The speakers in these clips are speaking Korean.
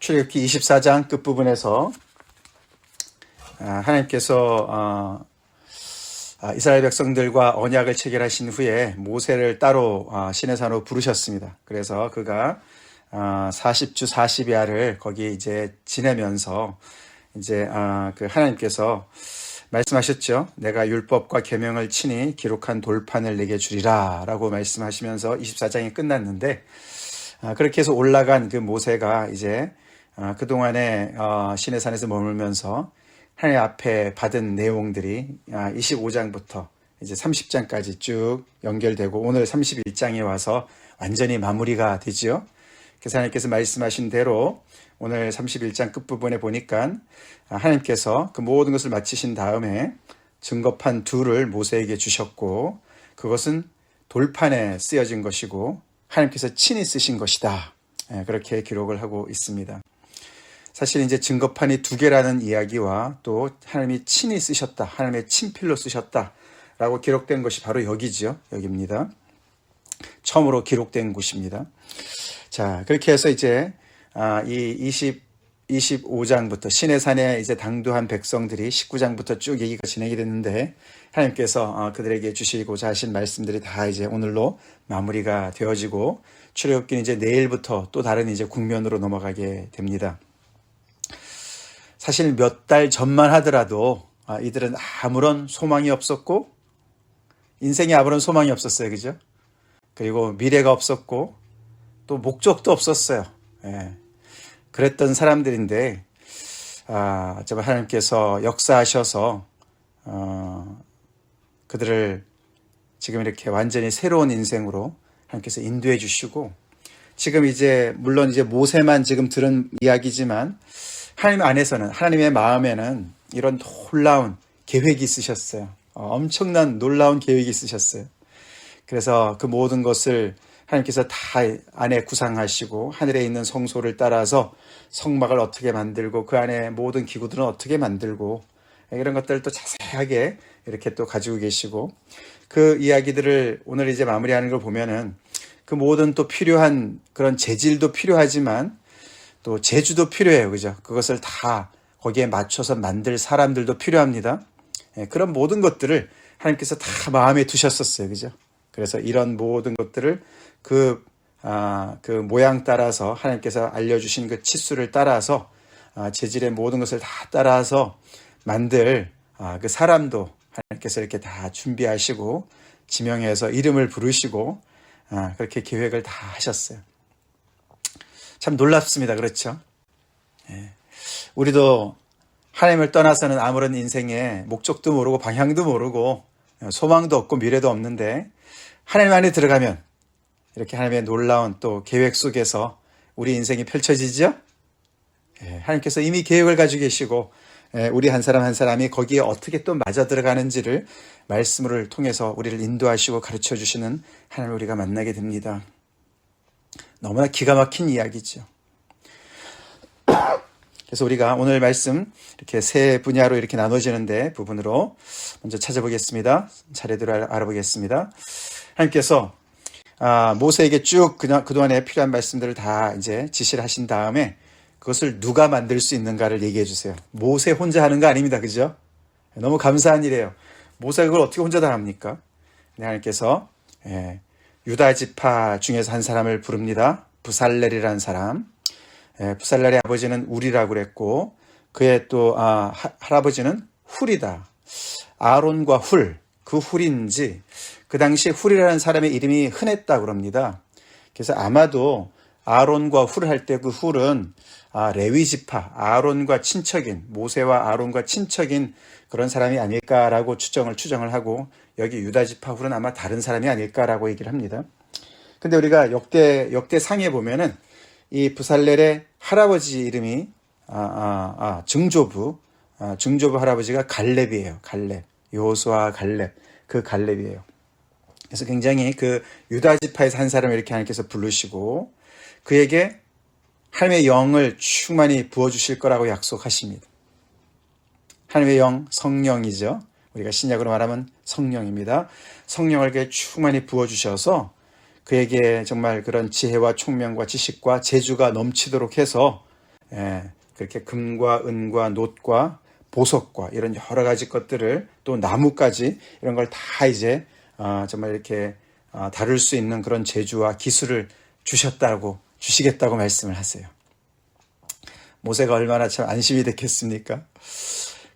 출애굽기 24장 끝부분에서 하나님께서 이스라엘 백성들과 언약을 체결하신 후에 모세를 따로 시내산으로 부르셨습니다. 그래서 그가 40주 40야를 거기 이제 지내면서 이제 그 하나님께서 말씀하셨죠. 내가 율법과 계명을 친히 기록한 돌판을 내게 주리라 라고 말씀하시면서 24장이 끝났는데, 그렇게 해서 올라간 그 모세가 이제 그동안에 시내산에서 머물면서 하나님 앞에 받은 내용들이 25장부터 이제 30장까지 쭉 연결되고 오늘 31장에 와서 완전히 마무리가 되죠. 그래서 하나님께서 말씀하신 대로 오늘 31장 끝부분에 보니까 하나님께서 그 모든 것을 마치신 다음에 증거판 둘을 모세에게 주셨고, 그것은 돌판에 쓰여진 것이고 하나님께서 친히 쓰신 것이다. 그렇게 기록을 하고 있습니다. 사실 이제 증거판이 두 개라는 이야기와 또 하나님이 친히 쓰셨다, 하나님의 친필로 쓰셨다라고 기록된 것이 바로 여기죠. 여기입니다. 처음으로 기록된 곳입니다. 자, 그렇게 해서 이제 이 25장부터 시내산에 이제 당도한 백성들이 19장부터 쭉 얘기가 진행이 됐는데, 하나님께서 그들에게 주시고자 하신 말씀들이 다 이제 오늘로 마무리가 되어지고 출애굽기는 이제 내일부터 또 다른 이제 국면으로 넘어가게 됩니다. 사실 몇 달 전만 하더라도 이들은 아무런 소망이 없었고 인생에 아무런 소망이 없었어요. 그죠? 그리고 미래가 없었고 또 목적도 없었어요. 그랬던 사람들인데 정말 하나님께서 역사하셔서 그들을 지금 이렇게 완전히 새로운 인생으로 하나님께서 인도해 주시고, 지금 이제 물론 이제 모세만 지금 들은 이야기지만 하나님 안에서는, 하나님의 마음에는 이런 놀라운 계획이 있으셨어요. 엄청난 놀라운 계획이 있으셨어요. 그래서 그 모든 것을 하나님께서 다 안에 구상하시고 하늘에 있는 성소를 따라서 성막을 어떻게 만들고 그 안에 모든 기구들은 어떻게 만들고 이런 것들을 또 자세하게 이렇게 또 가지고 계시고, 그 이야기들을 오늘 이제 마무리하는 걸 보면은 그 모든 또 필요한 그런 재질도 필요하지만 또 재주도 필요해요. 그죠? 그것을 다 거기에 맞춰서 만들 사람들도 필요합니다. 그런 모든 것들을 하나님께서 다 마음에 두셨었어요. 그죠? 그래서 이런 모든 것들을 그 모양 따라서 하나님께서 알려주신 그 치수를 따라서 재질의 모든 것을 다 따라서 만들 그 사람도 하나님께서 이렇게 다 준비하시고 지명해서 이름을 부르시고 그렇게 계획을 다 하셨어요. 참 놀랍습니다. 그렇죠? 우리도 하나님을 떠나서는 아무런 인생에 목적도 모르고 방향도 모르고 소망도 없고 미래도 없는데, 하나님 안에 들어가면 이렇게 하나님의 놀라운 또 계획 속에서 우리 인생이 펼쳐지죠? 하나님께서 이미 계획을 가지고 계시고 우리 한 사람 한 사람이 거기에 어떻게 또 맞아 들어가는지를 말씀을 통해서 우리를 인도하시고 가르쳐 주시는 하나님을 우리가 만나게 됩니다. 너무나 기가 막힌 이야기죠. 그래서 우리가 오늘 말씀 이렇게 세 분야로 이렇게 나눠지는데 부분으로 먼저 찾아보겠습니다. 차례대로 알아보겠습니다. 하나님께서 모세에게 쭉 그동안에 필요한 말씀들을 다 이제 지시를 하신 다음에 그것을 누가 만들 수 있는가를 얘기해 주세요. 모세 혼자 하는 거 아닙니다. 그죠? 너무 감사한 일이에요. 모세가 그걸 어떻게 혼자 다 합니까? 하나님께서 유다 지파 중에서 한 사람을 부릅니다. 부살렐이라는 사람. 부살렐의 아버지는 우리라고 그랬고 그의 또 할아버지는 훌이다. 아론과 훌, 그 훌인지 그 당시에 훌이라는 사람의 이름이 흔했다고 그럽니다. 그래서 아마도 아론과 훌을 할 때 그 훌은 레위 지파, 아론과 친척인, 모세와 아론과 친척인 그런 사람이 아닐까라고 추정을 하고, 여기 유다 지파 훌은 아마 다른 사람이 아닐까라고 얘기를 합니다. 근데 우리가 역대상에 보면은 이 부살렐의 할아버지 이름이 증조부 할아버지가 갈렙이에요. 갈렙, 여호수아 갈렙, 그 갈렙이에요. 그래서 굉장히 그 유다 지파에서 한 사람을 이렇게 하나님께서 부르시고 그에게 하나님의 영을 충만히 부어주실 거라고 약속하십니다. 하나님의 영, 성령이죠. 우리가 신약으로 말하면 성령입니다. 성령을 그에게 충만히 부어주셔서 그에게 정말 그런 지혜와 총명과 지식과 재주가 넘치도록 해서 그렇게 금과 은과 놋과 보석과 이런 여러 가지 것들을 또 나무까지 이런 걸 다 이제 정말 이렇게 다룰 수 있는 그런 재주와 기술을 주시겠다고 말씀을 하세요. 모세가 얼마나 참 안심이 됐겠습니까?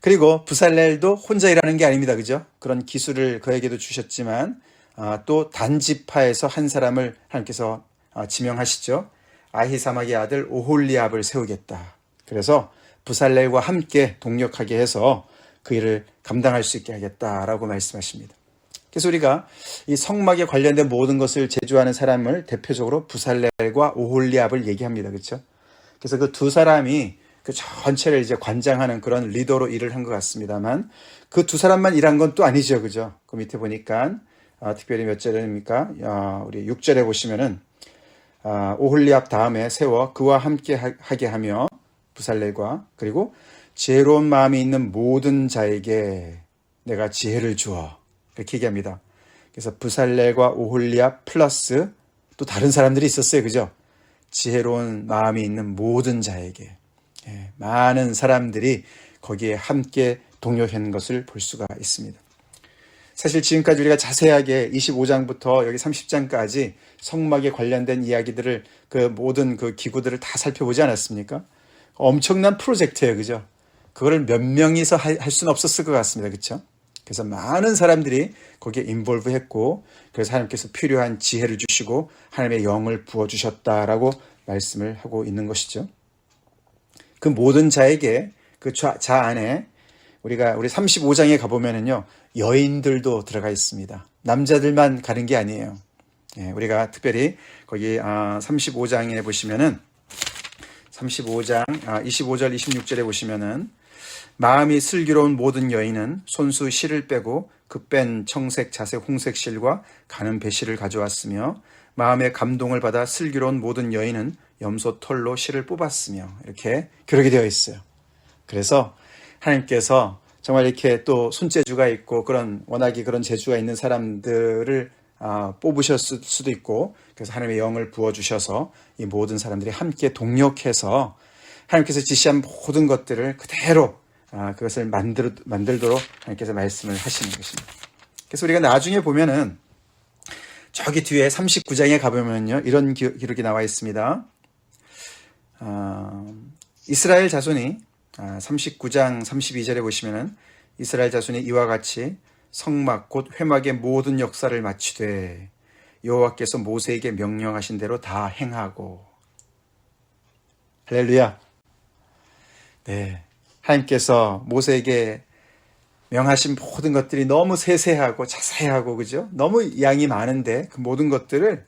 그리고 부살렐도 혼자 일하는 게 아닙니다. 그죠? 그런 기술을 그에게도 주셨지만 또 단지파에서 한 사람을 하나님께서 지명하시죠. 아히사막의 아들 오홀리압을 세우겠다. 그래서 부살렐과 함께 동력하게 해서 그 일을 감당할 수 있게 하겠다라고 말씀하십니다. 그래서 우리가 이 성막에 관련된 모든 것을 제주하는 사람을 대표적으로 부살렐과 오홀리압을 얘기합니다. 그렇죠? 그래서 그 두 사람이 그 전체를 이제 관장하는 그런 리더로 일을 한 것 같습니다만 그 두 사람만 일한 건 또 아니죠. 그죠? 그 밑에 보니까 특별히 몇 절입니까? 우리 6절에 보시면은 오홀리압 다음에 세워 그와 함께 하게 하며 부살렐과 그리고 지혜로운 마음이 있는 모든 자에게 내가 지혜를 주어 이렇게 얘기합니다. 그래서 부살렐과 오홀리압 플러스 또 다른 사람들이 있었어요. 그죠? 지혜로운 마음이 있는 모든 자에게 많은 사람들이 거기에 함께 동력한 것을 볼 수가 있습니다. 사실 지금까지 우리가 자세하게 25장부터 여기 30장까지 성막에 관련된 이야기들을 그 모든 그 기구들을 다 살펴보지 않았습니까? 엄청난 프로젝트예요. 그죠? 그거를 몇 명이서 할 수는 없었을 것 같습니다. 그렇죠? 그래서 많은 사람들이 거기에 인볼브 했고 그래서 하나님께서 필요한 지혜를 주시고 하나님의 영을 부어주셨다라고 말씀을 하고 있는 것이죠. 그 모든 자에게 그 자 안에 우리 35장에 가보면은요 여인들도 들어가 있습니다. 남자들만 가는 게 아니에요. 우리가 특별히 거기 35장에 보시면은 35장 25절 26절에 보시면은 마음이 슬기로운 모든 여인은 손수 실을 빼고 그 뺀 청색 자색 홍색 실과 가는 배실을 가져왔으며 마음의 감동을 받아 슬기로운 모든 여인은 염소 털로 실을 뽑았으며 이렇게 기록이 되어 있어요. 그래서 하나님께서 정말 이렇게 또 손재주가 있고 워낙에 그런 재주가 있는 사람들을 뽑으셨을 수도 있고 그래서 하나님의 영을 부어주셔서 이 모든 사람들이 함께 동력해서 하나님께서 지시한 모든 것들을 그대로 그것을 만들도록 하나님께서 말씀을 하시는 것입니다. 그래서 우리가 나중에 보면은 저기 뒤에 39장에 가보면요 이런 기록이 나와 있습니다. 이스라엘 자손이 39장 32절에 보시면은 이스라엘 자손이 이와 같이 성막 곧 회막의 모든 역사를 마치되 여호와께서 모세에게 명령하신 대로 다 행하고 할렐루야. 네, 하나님께서 모세에게 명하신 모든 것들이 너무 세세하고 자세하고 그죠? 너무 양이 많은데 그 모든 것들을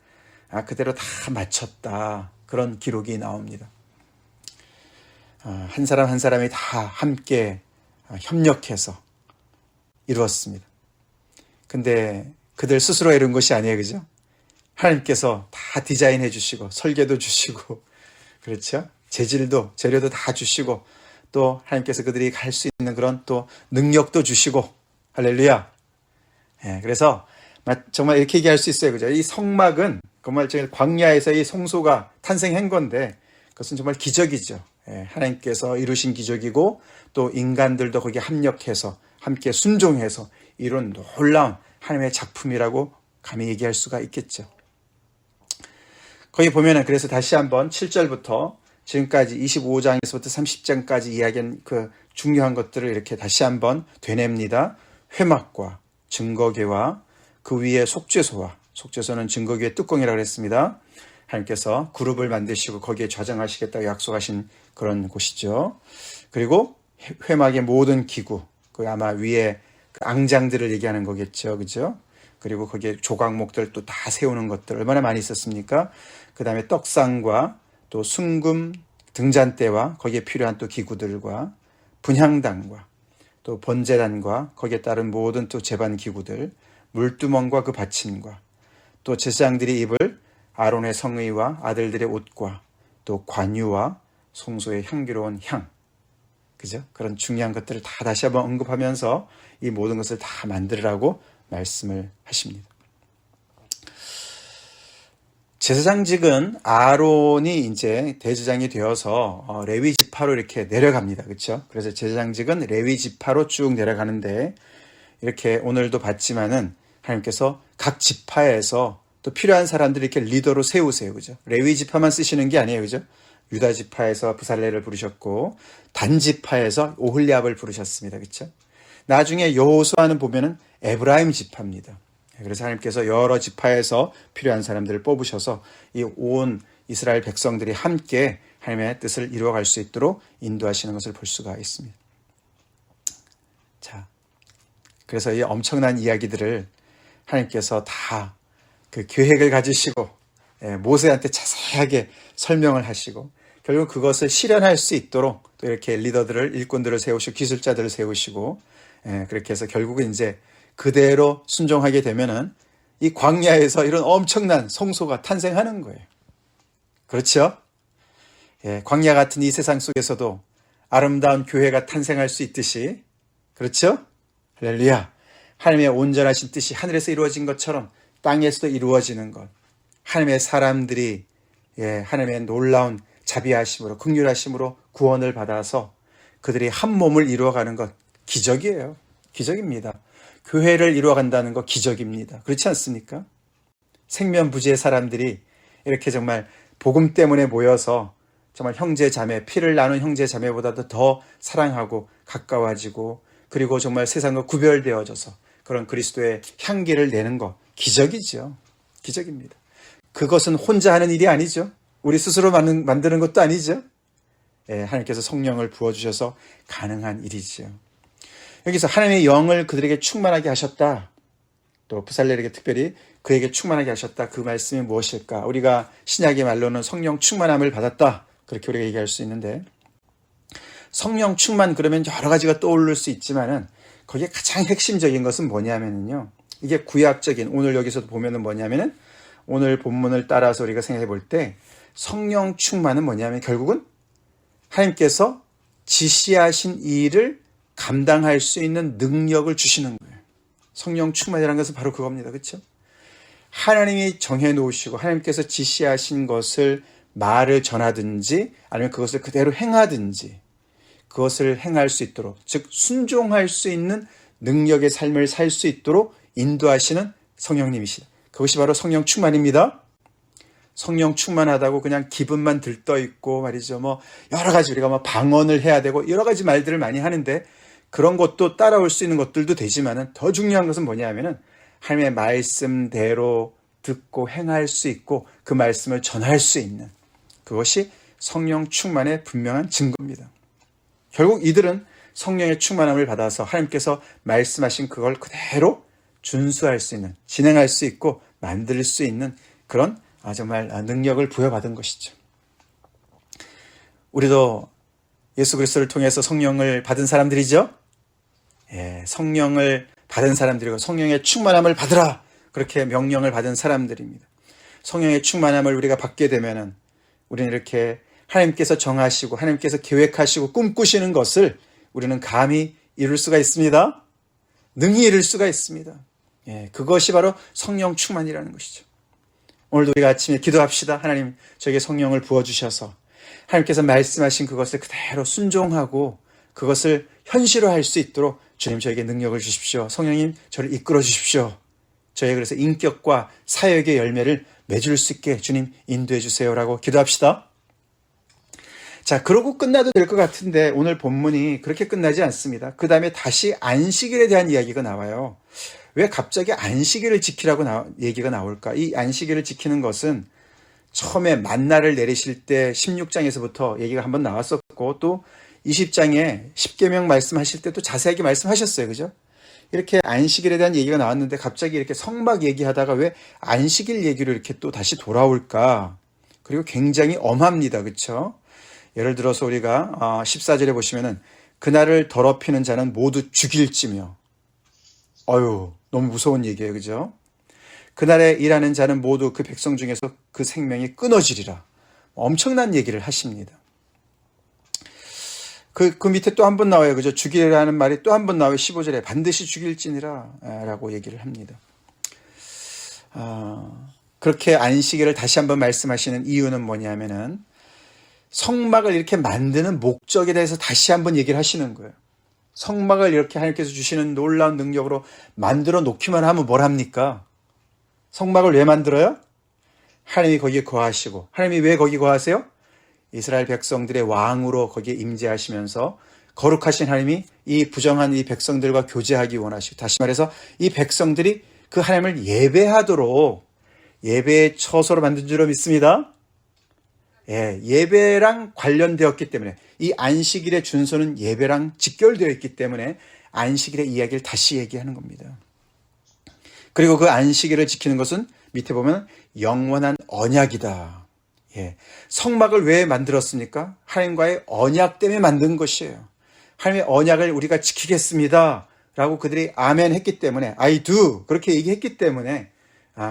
그대로 다 마쳤다. 그런 기록이 나옵니다. 한 사람 한 사람이 다 함께 협력해서 이루었습니다. 근데 그들 스스로 이룬 것이 아니에요. 그죠? 하나님께서 다 디자인해 주시고 설계도 주시고 그렇죠? 재료도 다 주시고 또 하나님께서 그들이 갈 수 있는 그런 또 능력도 주시고 할렐루야. 그래서 정말 이렇게 얘기할 수 있어요. 그죠? 이 성막은 정말 광야에서 이 성소가 탄생한 건데 그것은 정말 기적이죠. 하나님께서 이루신 기적이고 또 인간들도 거기에 합력해서 함께 순종해서 이룬 놀라운 하나님의 작품이라고 감히 얘기할 수가 있겠죠. 거기 보면은 그래서 다시 한번 7절부터 지금까지 25장에서부터 30장까지 이야기한 그 중요한 것들을 이렇게 다시 한번 되뇌입니다. 회막과 증거궤와 그 위에 속죄소와 속죄소는 증거궤의 뚜껑이라고 했습니다. 하나님께서 그룹을 만드시고 거기에 좌정하시겠다고 약속하신 그런 곳이죠. 그리고 회막의 모든 기구, 그 아마 위에 그 앙장들을 얘기하는 거겠죠. 그죠? 그리고 거기에 조각목들 또 다 세우는 것들 얼마나 많이 있었습니까? 그 다음에 떡상과 또 순금 등잔대와 거기에 필요한 또 기구들과 분향단과 또 번제단과 거기에 따른 모든 또 제반 기구들, 물두멍과 그 받침과 또 제사장들이 입을 아론의 성의와 아들들의 옷과 또 관유와 성소의 향기로운 향, 그죠? 그런 중요한 것들을 다 다시 한번 언급하면서 이 모든 것을 다 만들으라고 말씀을 하십니다. 제사장직은 아론이 이제 대제장이 되어서 레위 지파로 이렇게 내려갑니다. 그렇죠? 그래서 제사장직은 레위 지파로 쭉 내려가는데 이렇게 오늘도 봤지만은 하나님께서 각 지파에서 또 필요한 사람들을 이렇게 리더로 세우세요. 그죠? 레위 지파만 쓰시는 게 아니에요. 그죠? 유다 지파에서 부살레를 부르셨고 단 지파에서 오홀리압을 부르셨습니다. 그렇죠? 나중에 여호수아는 보면은 에브라임 지파입니다. 그래서 하나님께서 여러 지파에서 필요한 사람들을 뽑으셔서 이 온 이스라엘 백성들이 함께 하나님의 뜻을 이루어갈 수 있도록 인도하시는 것을 볼 수가 있습니다. 자, 그래서 이 엄청난 이야기들을 하나님께서 다 그 계획을 가지시고 모세한테 자세하게 설명을 하시고 결국 그것을 실현할 수 있도록 또 이렇게 리더들을 일꾼들을 세우시고 기술자들을 세우시고 그렇게 해서 결국은 이제 그대로 순종하게 되면은 이 광야에서 이런 엄청난 성소가 탄생하는 거예요. 그렇죠? 광야 같은 이 세상 속에서도 아름다운 교회가 탄생할 수 있듯이, 그렇죠? 할렐루야. 하나님의 온전하신 뜻이 하늘에서 이루어진 것처럼 땅에서도 이루어지는 것. 하나님의 사람들이 하나님의 놀라운 자비하심으로 긍휼하심으로 구원을 받아서 그들이 한 몸을 이루어가는 것 기적이에요. 기적입니다. 교회를 이루어간다는 것 기적입니다. 그렇지 않습니까? 생면부지의 사람들이 이렇게 정말 복음 때문에 모여서 정말 형제 자매, 피를 나눈 형제 자매보다도 더 사랑하고 가까워지고 그리고 정말 세상과 구별되어져서 그런 그리스도의 향기를 내는 것 기적이죠. 기적입니다. 그것은 혼자 하는 일이 아니죠. 우리 스스로 만드는 것도 아니죠. 하나님께서 성령을 부어주셔서 가능한 일이죠. 여기서 하나님의 영을 그들에게 충만하게 하셨다. 또 부살렐에게 특별히 그에게 충만하게 하셨다. 그 말씀이 무엇일까? 우리가 신약의 말로는 성령 충만함을 받았다. 그렇게 우리가 얘기할 수 있는데 성령 충만 그러면 여러 가지가 떠오를 수 있지만은 거기에 가장 핵심적인 것은 뭐냐면요. 이게 구약적인 오늘 여기서도 보면은 뭐냐면은 오늘 본문을 따라서 우리가 생각해 볼 때 성령 충만은 뭐냐면 결국은 하나님께서 지시하신 일을 감당할 수 있는 능력을 주시는 거예요. 성령 충만이라는 것은 바로 그겁니다. 그렇죠? 하나님이 정해 놓으시고 하나님께서 지시하신 것을 말을 전하든지 아니면 그것을 그대로 행하든지 그것을 행할 수 있도록 즉 순종할 수 있는 능력의 삶을 살 수 있도록 인도하시는 성령님이시다. 그것이 바로 성령 충만입니다. 성령 충만하다고 그냥 기분만 들떠 있고 말이죠. 뭐 여러 가지 우리가 방언을 해야 되고 여러 가지 말들을 많이 하는데 그런 것도 따라올 수 있는 것들도 되지만은 더 중요한 것은 뭐냐면은 하나님의 말씀대로 듣고 행할 수 있고 그 말씀을 전할 수 있는 그것이 성령 충만의 분명한 증거입니다. 결국 이들은 성령의 충만함을 받아서 하나님께서 말씀하신 그걸 그대로 준수할 수 있는, 진행할 수 있고 만들 수 있는 그런 정말 능력을 부여받은 것이죠. 우리도 예수 그리스도를 통해서 성령을 받은 사람들이죠. 성령을 받은 사람들이고 성령의 충만함을 받으라 그렇게 명령을 받은 사람들입니다. 성령의 충만함을 우리가 받게 되면은 우리는 이렇게 하나님께서 정하시고 하나님께서 계획하시고 꿈꾸시는 것을 우리는 감히 이룰 수가 있습니다. 능히 이룰 수가 있습니다. 그것이 바로 성령 충만이라는 것이죠. 오늘도 우리가 아침에 기도합시다. 하나님 저에게 성령을 부어주셔서 하나님께서 말씀하신 그것을 그대로 순종하고 그것을 현실화할 수 있도록 주님 저에게 능력을 주십시오. 성령님 저를 이끌어 주십시오. 저에게 그래서 인격과 사역의 열매를 맺을 수 있게 주님 인도해 주세요라고 기도합시다. 자, 그러고 끝나도 될 것 같은데 오늘 본문이 그렇게 끝나지 않습니다. 그 다음에 다시 안식일에 대한 이야기가 나와요. 왜 갑자기 안식일을 지키라고 얘기가 나올까? 이 안식일을 지키는 것은 처음에 만나를 내리실 때 16장에서부터 얘기가 한번 나왔었고 또 20장에 십계명 말씀하실 때 또 자세하게 말씀하셨어요. 그죠? 이렇게 안식일에 대한 얘기가 나왔는데 갑자기 이렇게 성막 얘기하다가 왜 안식일 얘기로 이렇게 또 다시 돌아올까? 그리고 굉장히 엄합니다. 그렇죠? 예를 들어서 우리가 14절에 보시면은 그날을 더럽히는 자는 모두 죽일지며 너무 무서운 얘기예요. 그죠? 그날에 일하는 자는 모두 그 백성 중에서 그 생명이 끊어지리라. 엄청난 얘기를 하십니다. 그 밑에 또 한 번 나와요. 그죠? 죽이라는 말이 또 한 번 나와요. 15절에 반드시 죽일지니라 라고 얘기를 합니다. 그렇게 안식일을 다시 한번 말씀하시는 이유는 뭐냐면은 성막을 이렇게 만드는 목적에 대해서 다시 한번 얘기를 하시는 거예요. 성막을 이렇게 하나님께서 주시는 놀라운 능력으로 만들어 놓기만 하면 뭘 합니까? 성막을 왜 만들어요? 하나님이 거기에 거하시고, 하나님이 왜 거기 거하세요? 이스라엘 백성들의 왕으로 거기에 임재하시면서 거룩하신 하나님이 이 부정한 이 백성들과 교제하기 원하시고, 다시 말해서 이 백성들이 그 하나님을 예배하도록 예배의 처소로 만든 줄로 믿습니다. 예배랑 관련되었기 때문에, 이 안식일의 준수는 예배랑 직결되어 있기 때문에 안식일의 이야기를 다시 얘기하는 겁니다. 그리고 그 안식일을 지키는 것은 밑에 보면 영원한 언약이다. 성막을 왜 만들었습니까? 하나님과의 언약 때문에 만든 것이에요. 하나님의 언약을 우리가 지키겠습니다 라고 그들이 아멘 했기 때문에, I do 그렇게 얘기했기 때문에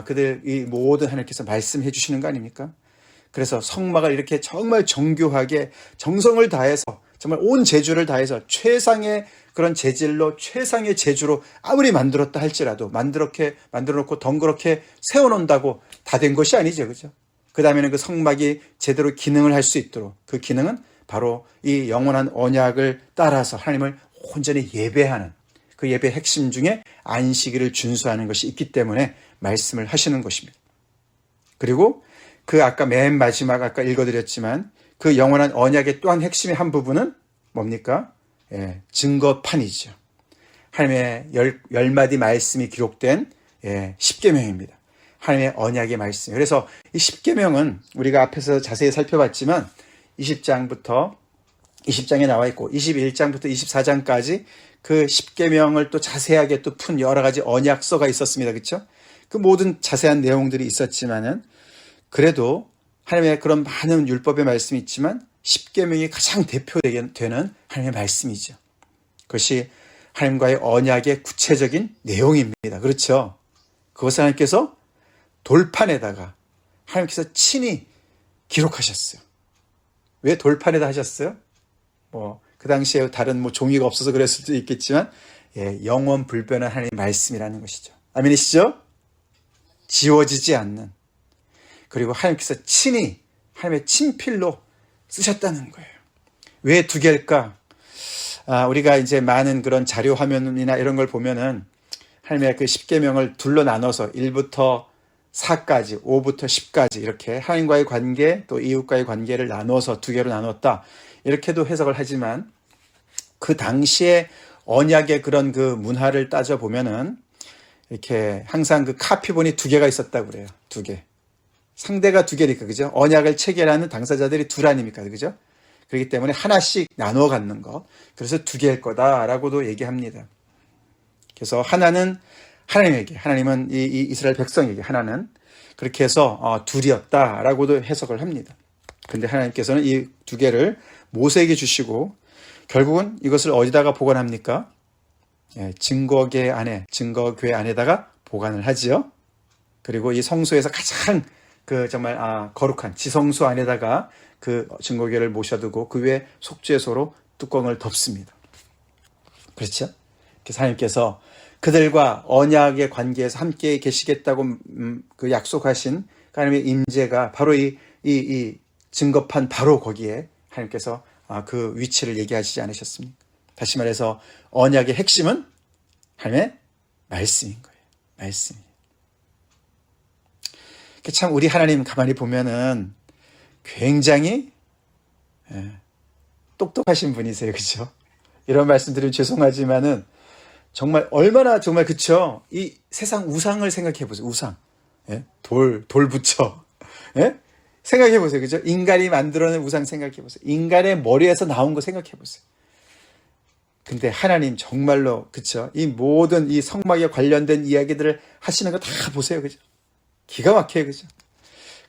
그들이 모든 하나님께서 말씀해 주시는 거 아닙니까? 그래서 성막을 이렇게 정말 정교하게 정성을 다해서, 정말 온 재주를 다해서 최상의 그런 재질로, 최상의 재주로 아무리 만들었다 할지라도 만들어 놓고 덩그렇게 세워놓는다고 다 된 것이 아니죠. 그죠? 그 다음에는 그 성막이 제대로 기능을 할 수 있도록, 그 기능은 바로 이 영원한 언약을 따라서 하나님을 온전히 예배하는, 그 예배의 핵심 중에 안식일을 준수하는 것이 있기 때문에 말씀을 하시는 것입니다. 그리고 그 아까 맨 마지막 아까 읽어드렸지만 그 영원한 언약의 또한 핵심의 한 부분은 뭡니까? 증거판이죠. 하나님의 열 마디 말씀이 기록된 십계명입니다. 하나님의 언약의 말씀. 그래서 이 십계명은 우리가 앞에서 자세히 살펴봤지만 20장에 나와 있고 21장부터 24장까지 그 십계명을 또 자세하게 또 푼 여러 가지 언약서가 있었습니다. 그렇죠? 그 모든 자세한 내용들이 있었지만은 그래도 하나님의 그런 많은 율법의 말씀이 있지만 십계명이 가장 대표되는 하나님의 말씀이죠. 그것이 하나님과의 언약의 구체적인 내용입니다. 그렇죠? 그것을 하나님께서 돌판에다가 하나님께서 친히 기록하셨어요. 왜 돌판에다 하셨어요? 그 당시에 다른 종이가 없어서 그랬을 수도 있겠지만, 영원 불변한 하나님의 말씀이라는 것이죠. 아멘이시죠? 지워지지 않는. 그리고 하나님께서 친히 하나님의 친필로 쓰셨다는 거예요. 왜 두 개일까? 우리가 이제 많은 그런 자료 화면이나 이런 걸 보면은 하나님의 그 십계명을 둘로 나눠서 1부터 4까지, 5부터 10까지 이렇게 하나님과의 관계 또 이웃과의 관계를 나눠서 두 개로 나눴다. 이렇게도 해석을 하지만 그 당시에 언약의 그런 그 문화를 따져보면은 이렇게 항상 그 카피본이 두 개가 있었다고 그래요. 두 개. 상대가 두 개니까, 그죠? 언약을 체결하는 당사자들이 둘 아닙니까? 그죠? 그렇기 때문에 하나씩 나누어 갖는 것. 그래서 두 개일 거다라고도 얘기합니다. 그래서 하나는 하나님에게, 하나님은 이 이스라엘 백성에게, 하나는 그렇게 해서 둘이었다라고도 해석을 합니다. 근데 하나님께서는 이 두 개를 모세에게 주시고 결국은 이것을 어디다가 보관합니까? 증거궤 안에다가 보관을 하지요. 그리고 이 성소에서 가장 그 정말 거룩한 지성소 안에다가 그 증거궤를 모셔두고 그 위에 속죄소로 뚜껑을 덮습니다. 그렇죠? 그래서 하나님께서 그들과 언약의 관계에서 함께 계시겠다고 그 약속하신 하나님의 임재가 바로 이 증거판 바로 거기에 하나님께서 그 위치를 얘기하시지 않으셨습니까? 다시 말해서 언약의 핵심은 하나님의 말씀인 거예요. 말씀이. 참 우리 하나님 가만히 보면은 굉장히 똑똑하신 분이세요. 그렇죠? 이런 말씀드리면 죄송하지만은 정말 얼마나 정말 그쵸? 이 세상 우상을 생각해 보세요. 우상. 돌 붙여. 생각해 보세요. 그죠? 인간이 만들어낸 우상 생각해 보세요. 인간의 머리에서 나온 거 생각해 보세요. 근데 하나님 정말로 그쵸? 이 모든 이 성막에 관련된 이야기들을 하시는 거 다 보세요. 그죠? 기가 막혀요. 그죠?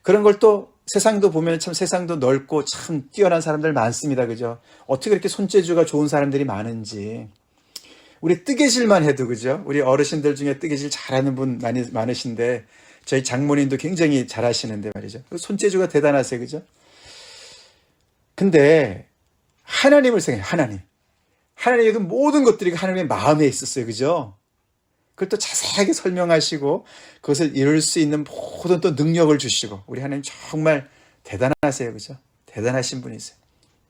그런 걸 또 세상도 보면 참 세상도 넓고 참 뛰어난 사람들 많습니다. 그죠? 어떻게 그렇게 손재주가 좋은 사람들이 많은지. 우리 뜨개질만 해도 그죠? 우리 어르신들 중에 뜨개질 잘하는 분 많으신데 저희 장모님도 굉장히 잘하시는데 말이죠. 손재주가 대단하세요. 그죠? 근데 하나님을 생각해요. 하나님의 그 모든 것들이 하나님의 마음에 있었어요. 그죠? 그걸 또 자세하게 설명하시고 그것을 이룰 수 있는 모든 또 능력을 주시고 우리 하나님 정말 대단하세요. 그죠? 대단하신 분이세요.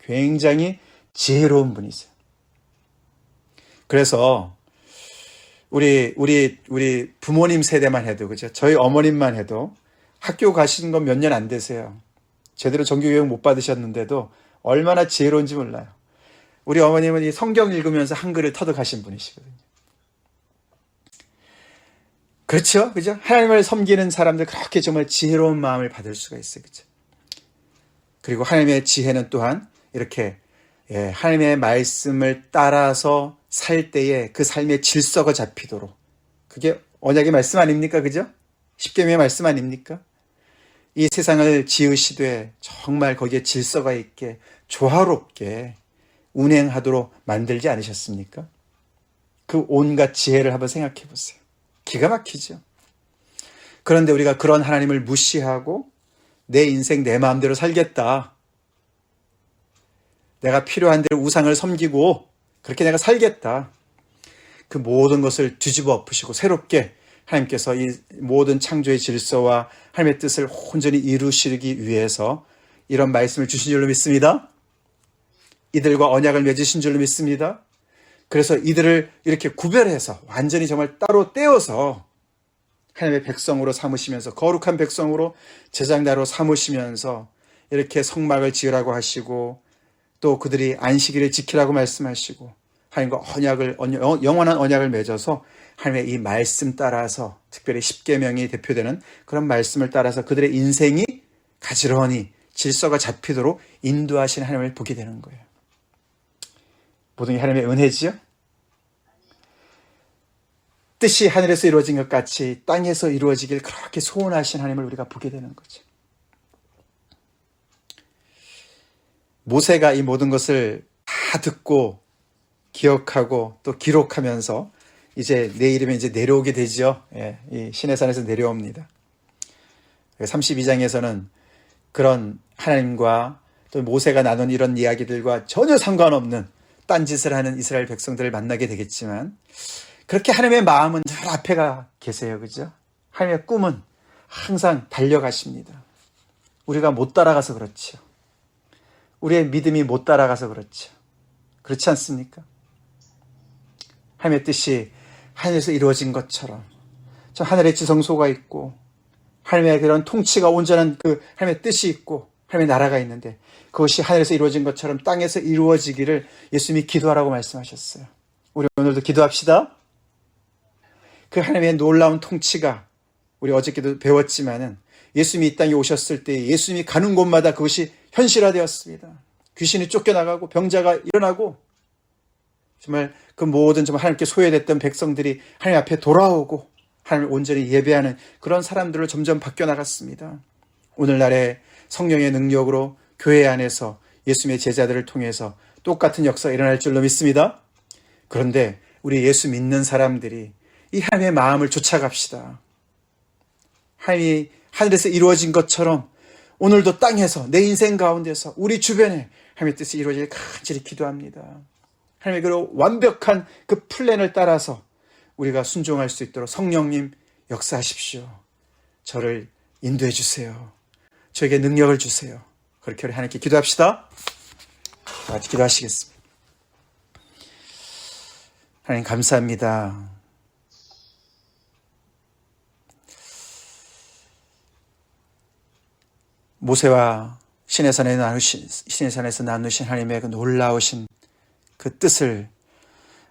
굉장히 지혜로운 분이세요. 그래서 우리 부모님 세대만 해도 그죠? 저희 어머님만 해도 학교 가신 건 몇 년 안 되세요. 제대로 정규교육 못 받으셨는데도 얼마나 지혜로운지 몰라요. 우리 어머님은 이 성경 읽으면서 한글을 터득하신 분이시거든요. 그렇죠? 그죠? 하나님을 섬기는 사람들 그렇게 정말 지혜로운 마음을 받을 수가 있어요. 그죠? 그리고 하나님의 지혜는 또한 이렇게 하나님의 말씀을 따라서 살 때에 그 삶의 질서가 잡히도록 그게 언약의 말씀 아닙니까? 그죠? 십계명의 말씀 아닙니까? 이 세상을 지으시되 정말 거기에 질서가 있게 조화롭게 운행하도록 만들지 않으셨습니까? 그 온갖 지혜를 한번 생각해 보세요. 기가 막히죠. 그런데 우리가 그런 하나님을 무시하고 내 인생 내 마음대로 살겠다. 내가 필요한 대로 우상을 섬기고 그렇게 내가 살겠다. 그 모든 것을 뒤집어 엎으시고 새롭게 하나님께서 이 모든 창조의 질서와 하나님의 뜻을 온전히 이루시기 위해서 이런 말씀을 주신 줄로 믿습니다. 이들과 언약을 맺으신 줄로 믿습니다. 그래서 이들을 이렇게 구별해서 완전히 정말 따로 떼어서 하나님의 백성으로 삼으시면서 거룩한 백성으로 제장나로 삼으시면서 이렇게 성막을 지으라고 하시고 또 그들이 안식일을 지키라고 말씀하시고 하나님과 영원한 언약을 맺어서 하나님의 이 말씀 따라서 특별히 십계명이 대표되는 그런 말씀을 따라서 그들의 인생이 가지런히 질서가 잡히도록 인도하시는 하나님을 보게 되는 거예요. 모든 게 하나님의 은혜지요. 뜻이 하늘에서 이루어진 것 같이 땅에서 이루어지길 그렇게 소원하신 하나님을 우리가 보게 되는 거죠. 모세가 이 모든 것을 다 듣고 기억하고 또 기록하면서 이제 내일이면 이제 내려오게 되죠. 이 시내산에서 내려옵니다. 32장에서는 그런 하나님과 또 모세가 나눈 이런 이야기들과 전혀 상관없는 딴짓을 하는 이스라엘 백성들을 만나게 되겠지만 그렇게 하나님의 마음은 늘 앞에 가 계세요. 그죠? 하나님의 꿈은 항상 달려가십니다. 우리가 못 따라가서 그렇죠. 우리의 믿음이 못 따라가서 그렇죠. 그렇지 않습니까? 하나님의 뜻이 하늘에서 이루어진 것처럼 저 하늘에 지성소가 있고 하나님의 그런 통치가 온전한 그 하나님의 뜻이 있고 하나님의 나라가 있는데 그것이 하늘에서 이루어진 것처럼 땅에서 이루어지기를 예수님이 기도하라고 말씀하셨어요. 우리 오늘도 기도합시다. 그 하나님의 놀라운 통치가 우리 어저께도 배웠지만은 예수님이 이 땅에 오셨을 때 예수님이 가는 곳마다 그것이 현실화되었습니다. 귀신이 쫓겨나가고 병자가 일어나고 정말 그 모든 정말 하나님께 소외됐던 백성들이 하나님 앞에 돌아오고 하나님을 온전히 예배하는 그런 사람들로 점점 바뀌어 나갔습니다. 오늘날의 성령의 능력으로 교회 안에서 예수님의 제자들을 통해서 똑같은 역사가 일어날 줄로 믿습니다. 그런데 우리 예수 믿는 사람들이 이 하나님의 마음을 쫓아갑시다. 하나님이 하늘에서 이루어진 것처럼 오늘도 땅에서 내 인생 가운데서 우리 주변에 하나님의 뜻이 이루어지길 간절히 기도합니다. 하나님의 그 완벽한 그 플랜을 따라서 우리가 순종할 수 있도록 성령님 역사하십시오. 저를 인도해 주세요. 저에게 능력을 주세요. 그렇게 우리 하나님께 기도합시다. 같이 기도하시겠습니다. 하나님 감사합니다. 모세와 시내산에서 나누신 하나님의 그 놀라우신 그 뜻을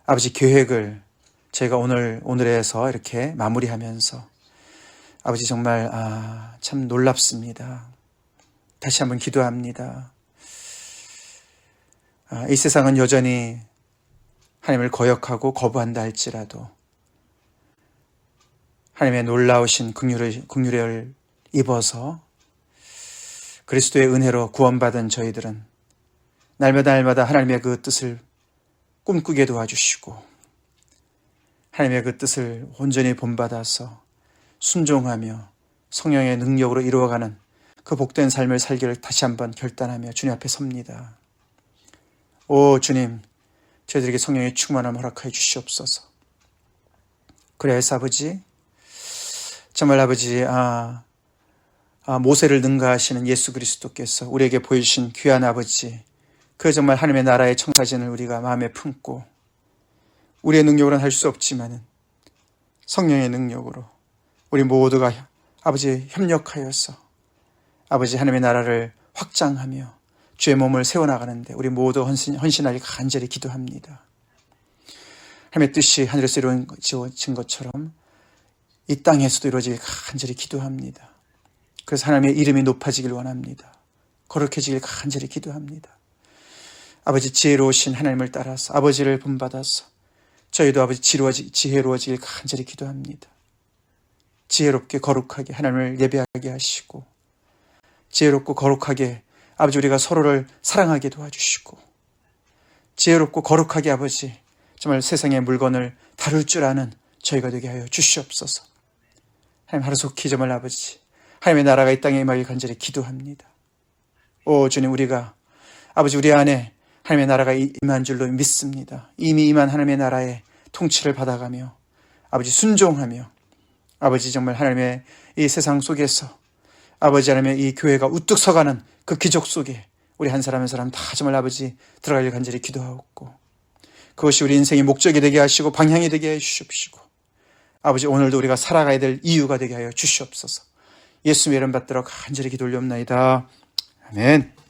아버지 계획을 저희가 오늘에서 이렇게 마무리하면서 아버지 정말 참 놀랍습니다. 다시 한번 기도합니다. 이 세상은 여전히 하나님을 거역하고 거부한다 할지라도 하나님의 놀라우신 긍휼을 입어서 그리스도의 은혜로 구원받은 저희들은 날마다 하나님의 그 뜻을 꿈꾸게 도와주시고 하나님의 그 뜻을 온전히 본받아서 순종하며 성령의 능력으로 이루어가는 그 복된 삶을 살기를 다시 한번 결단하며 주님 앞에 섭니다. 오 주님, 저희들에게 성령의 충만함을 허락하여 주시옵소서. 그래서 아버지, 정말 아버지, 모세를 능가하시는 예수 그리스도께서 우리에게 보여주신 귀한 아버지, 그 정말 하나님의 나라의 청사진을 우리가 마음에 품고, 우리의 능력으로는 할 수 없지만은 성령의 능력으로 우리 모두가 아버지 협력하여서 아버지 하나님의 나라를 확장하며 주의 몸을 세워나가는데 우리 모두 헌신하기 간절히 기도합니다. 하나님의 뜻이 하늘에서 이루어진 것처럼 이 땅에서도 이루어지길 간절히 기도합니다. 그래서 하나님의 이름이 높아지길 원합니다. 거룩해지길 간절히 기도합니다. 아버지 지혜로우신 하나님을 따라서 아버지를 본받아서 저희도 아버지 지혜로워지길 간절히 기도합니다. 지혜롭게 거룩하게 하나님을 예배하게 하시고 지혜롭고 거룩하게 아버지 우리가 서로를 사랑하게 도와주시고 지혜롭고 거룩하게 아버지 정말 세상의 물건을 다룰 줄 아는 저희가 되게 하여 주시옵소서. 하나님 하루속히 정말 아버지 하나님의 나라가 이 땅에 임하길 간절히 기도합니다. 오 주님, 우리가 아버지 우리 안에 하나님의 나라가 임한 줄로 믿습니다. 이미 임한 하나님의 나라의 통치를 받아가며 아버지 순종하며 아버지 정말 하나님의 이 세상 속에서 아버지 하나님의 이 교회가 우뚝 서가는 그 기적 속에 우리 한 사람 한 사람 다 정말 아버지 들어가길 간절히 기도하옵고 그것이 우리 인생의 목적이 되게 하시고 방향이 되게 해 주시옵시고 아버지 오늘도 우리가 살아가야 될 이유가 되게 하여 주시옵소서. 예수님의 이름 받들어 간절히 기도 올리옵나이다. 아멘.